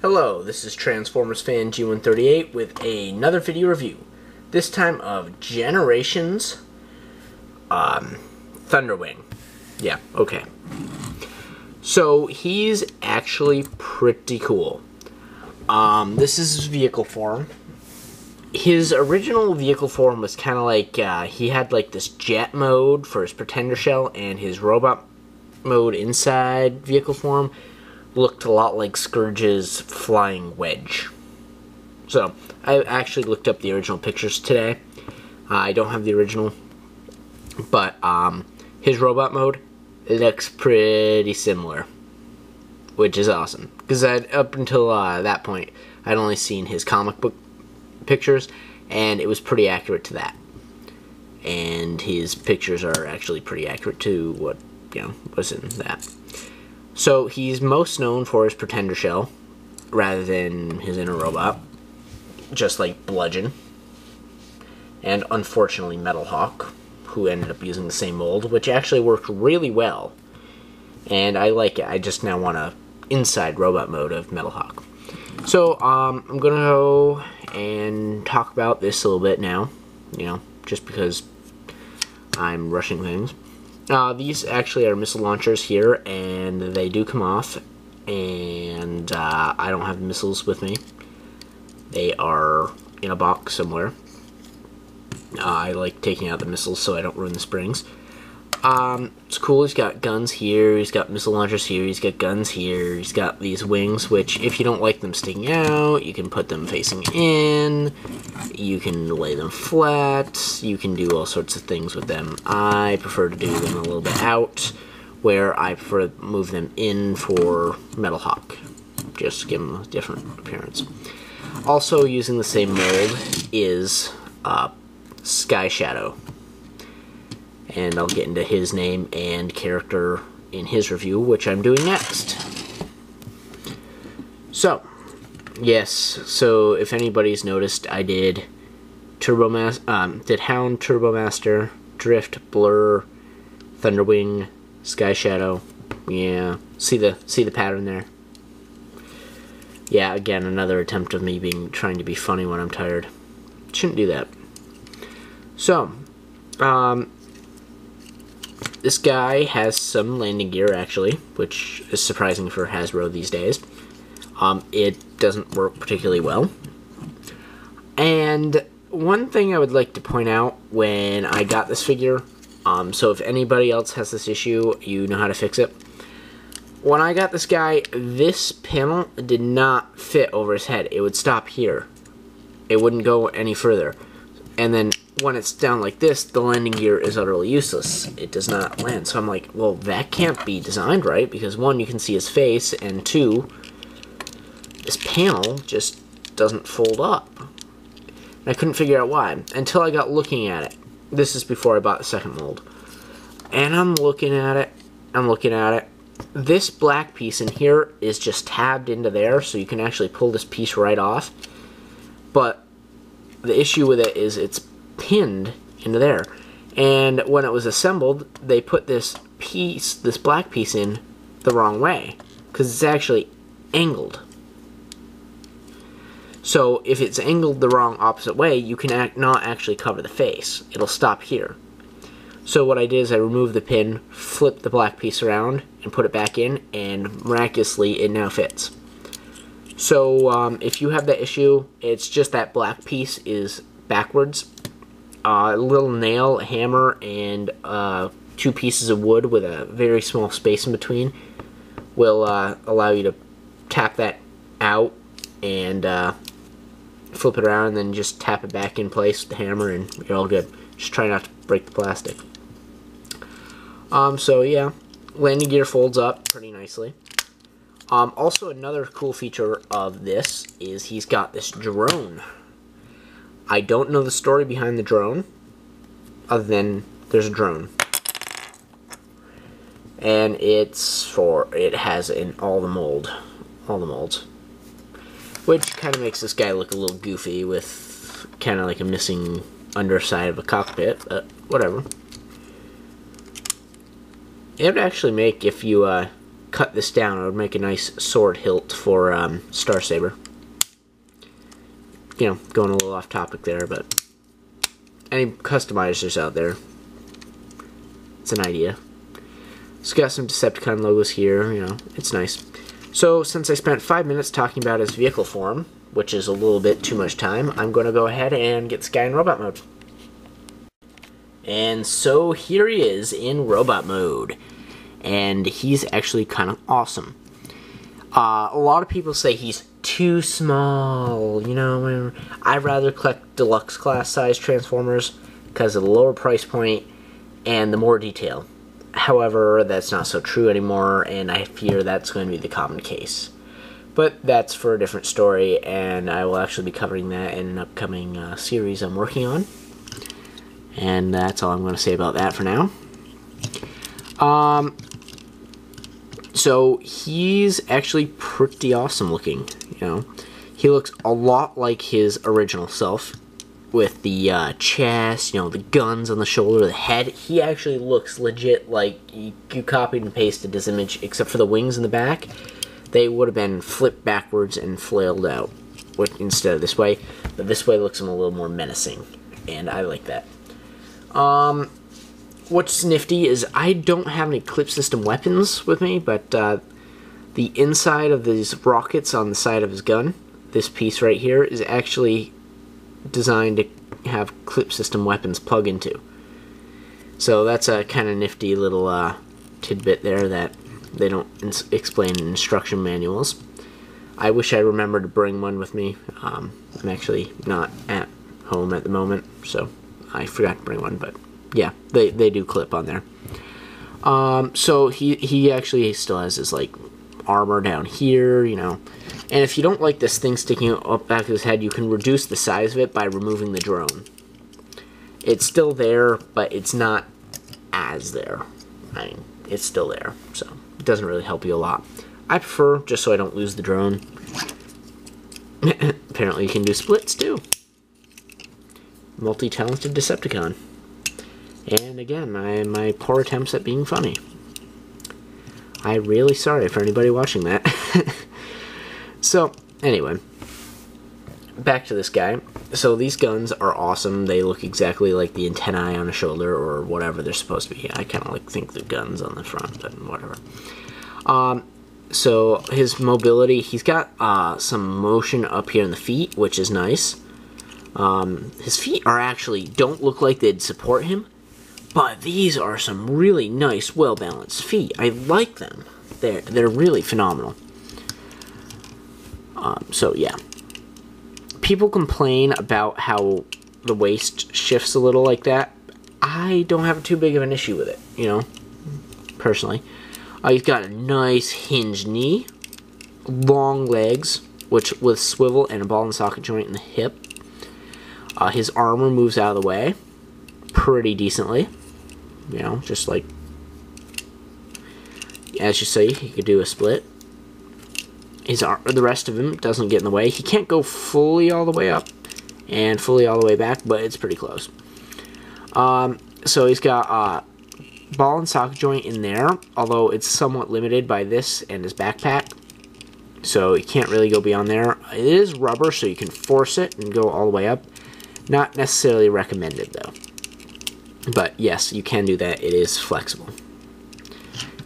Hello, this is Transformers fan G138 with another video review. This time of Generations Thunderwing. Yeah, okay. So he's actually pretty cool. This is his vehicle form. His original vehicle form was kind of like he had like this jet mode for his Pretender shell, and his robot mode inside vehicle form looked a lot like Scourge's flying wedge. So, I actually looked up the original pictures today. I don't have the original, but his robot mode looks pretty similar, which is awesome. Because up until that point, I'd only seen his comic book pictures, and it was pretty accurate to that. And his pictures are actually pretty accurate to what, was in that. So he's most known for his Pretender shell, rather than his inner robot, just like Bludgeon, and unfortunately Metal Hawk, who ended up using the same mold, which actually worked really well, and I like it. I just now want a inside robot mode of Metal Hawk. So I'm gonna go and talk about this a little bit now, just because I'm rushing things. These actually are missile launchers here, and they do come off, and I don't have missiles with me. They are in a box somewhere. I like taking out the missiles so I don't ruin the springs. It's cool. He's got guns here, he's got missile launchers here, he's got guns here, he's got these wings, which if you don't like them sticking out, you can put them facing in, you can lay them flat, you can do all sorts of things with them. I prefer to do them a little bit out, where I prefer to move them in for Metal Hawk, just to give them a different appearance. Also using the same mold is Sky Shadow, and I'll get into his name and character in his review, which I'm doing next. So, yes, so if anybody's noticed, I did Hound, Turbomaster, Drift, Blur, Thunderwing, Sky Shadow. Yeah, see the pattern there? Yeah, again, another attempt of me trying to be funny when I'm tired. Shouldn't do that. So, this guy has some landing gear, actually, which is surprising for Hasbro these days. It doesn't work particularly well. And one thing I would like to point out when I got this figure, so if anybody else has this issue, you know how to fix it. When I got this guy, this panel did not fit over his head. It would stop here. It wouldn't go any further. And then when it's down like this, the landing gear is utterly useless. It does not land. So I'm like, well, that can't be designed right, because one, you can see his face, and two, this panel just doesn't fold up. And I couldn't figure out why, until I got looking at it. This is before I bought the second mold. And I'm looking at it, This black piece in here is just tabbed into there, so you can actually pull this piece right off. But the issue with it is it's pinned into there, and when it was assembled, they put this black piece in the wrong way, because it's actually angled. So if it's angled the wrong opposite way, you can not actually cover the face. It'll stop here. So what I did is I removed the pin, flipped the black piece around, and put it back in, and miraculously it now fits. So if you have that issue, it's just that black piece is backwards. A little nail, a hammer, and 2 pieces of wood with a very small space in between will allow you to tap that out and flip it around, and then just tap it back in place with the hammer, and you're all good. Just try not to break the plastic. So yeah, landing gear folds up pretty nicely. Also, another cool feature of this is he's got this drone. I don't know the story behind the drone, other than there's a drone. And it has in all the molds. Which kind of makes this guy look a little goofy with kind of like a missing underside of a cockpit, but whatever. It would actually make, if you cut this down, it would make a nice sword hilt for Star Saber. You know, going a little off topic there, but any customizers out there, it's an idea. It's got some Decepticon logos here, you know, it's nice. So, since I spent 5 minutes talking about his vehicle form, which is a little bit too much time, I'm going to go ahead and get this guy in robot mode. And so here he is in robot mode, and he's actually kind of awesome. A lot of people say he's too small, you know. I'd rather collect deluxe class size Transformers because of the lower price point and the more detail. However, that's not so true anymore, and I fear that's going to be the common case. But that's for a different story, and I will actually be covering that in an upcoming series I'm working on. And that's all I'm going to say about that for now. So he's actually pretty awesome looking, you know. He looks a lot like his original self, with the chest, you know, the guns on the shoulder, the head. He actually looks legit like you copied and pasted his image, except for the wings in the back. They would have been flipped backwards and flailed out instead of this way. But this way looks him a little more menacing, and I like that. What's nifty is I don't have any clip system weapons with me, but the inside of these rockets on the side of his gun, this piece right here, is actually designed to have clip system weapons plug into. So that's a kind of nifty little tidbit there that they don't explain in instruction manuals. I wish I remembered to bring one with me. I'm actually not at home at the moment, so I forgot to bring one, but yeah, they do clip on there. So he actually still has his, like, armor down here, you know. And if you don't like this thing sticking up back of his head, you can reduce the size of it by removing the drone. It's still there, but it's not as there. I mean, it's still there, so it doesn't really help you a lot. I prefer, just so I don't lose the drone. Apparently you can do splits, too. Multi-talented Decepticon. And again, my poor attempts at being funny. I'm really sorry for anybody watching that. So, anyway, back to this guy. So these guns are awesome. They look exactly like the antennae on a shoulder or whatever they're supposed to be. I kind of think the guns on the front, but whatever. So his mobility, he's got some motion up here in the feet, which is nice. His feet don't look like they'd support him, but these are some really nice, well-balanced feet. I like them. They're really phenomenal. So yeah. People complain about how the waist shifts a little like that. I don't have too big of an issue with it, you know, personally. He's got a nice hinged knee, long legs, with swivel and a ball and socket joint in the hip. His armor moves out of the way pretty decently, you know, just like, as you say, he could do a split. The rest of him doesn't get in the way. He can't go fully all the way up and fully all the way back, but it's pretty close. So he's got ball and socket joint in there, although it's somewhat limited by this and his backpack. So you can't really go beyond there. It is rubber, so you can force it and go all the way up. Not necessarily recommended, though. But yes, you can do that. It is flexible.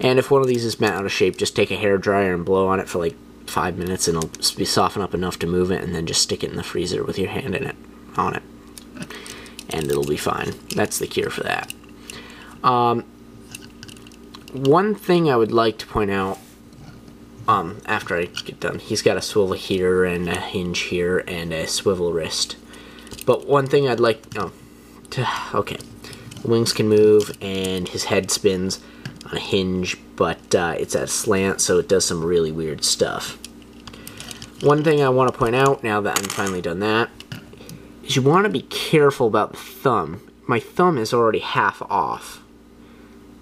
And if one of these is bent out of shape, just take a hairdryer and blow on it for like 5 minutes, and it'll be soften up enough to move it, and then just stick it in the freezer with your hand on it, and it'll be fine. That's the cure for that. One thing I would like to point out, after I get done, he's got a swivel here and a hinge here and a swivel wrist. But one thing I'd like, okay, the wings can move and his head spins on a hinge, but it's at a slant, so it does some really weird stuff. One thing I want to point out, now that I'm finally done that, is you want to be careful about the thumb. My thumb is already half off,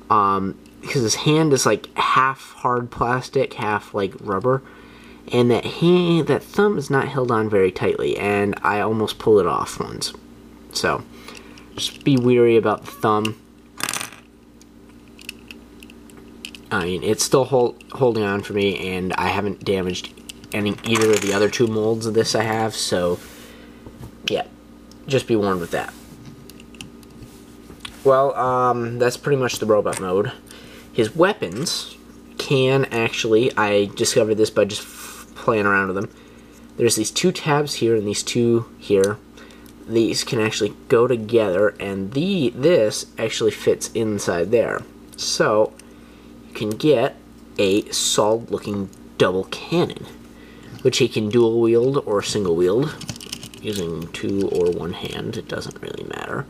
because his hand is like half hard plastic, half like rubber, and that thumb is not held on very tightly, and I almost pulled it off once. So just be wary about the thumb. I mean, it's still holding on for me, and I haven't damaged either of the other two molds of this I have, so yeah, just be warned with that. Well, that's pretty much the robot mode. His weapons can actually, I discovered this by just playing around with them. There's these two tabs here and these two here. These can actually go together, and this actually fits inside there. So you can get a solid-looking double cannon, which he can dual wield or single wield using two or one hand. It doesn't really matter.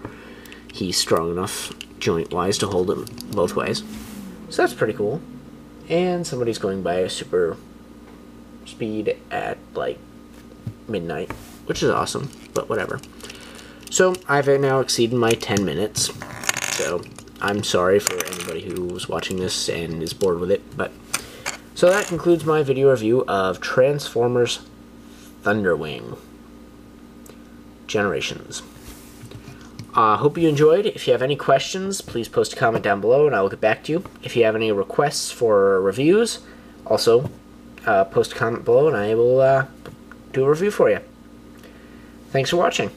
He's strong enough joint-wise to hold him both ways. So that's pretty cool. And somebody's going by a super speed at like midnight, which is awesome, but whatever. So I've now exceeded my 10 minutes, so I'm sorry for anybody who was watching this and is bored with it, but so that concludes my video review of Transformers Thunderwing Generations. Hope you enjoyed. If you have any questions, please post a comment down below and I will get back to you. If you have any requests for reviews, also post a comment below and I will do a review for you. Thanks for watching.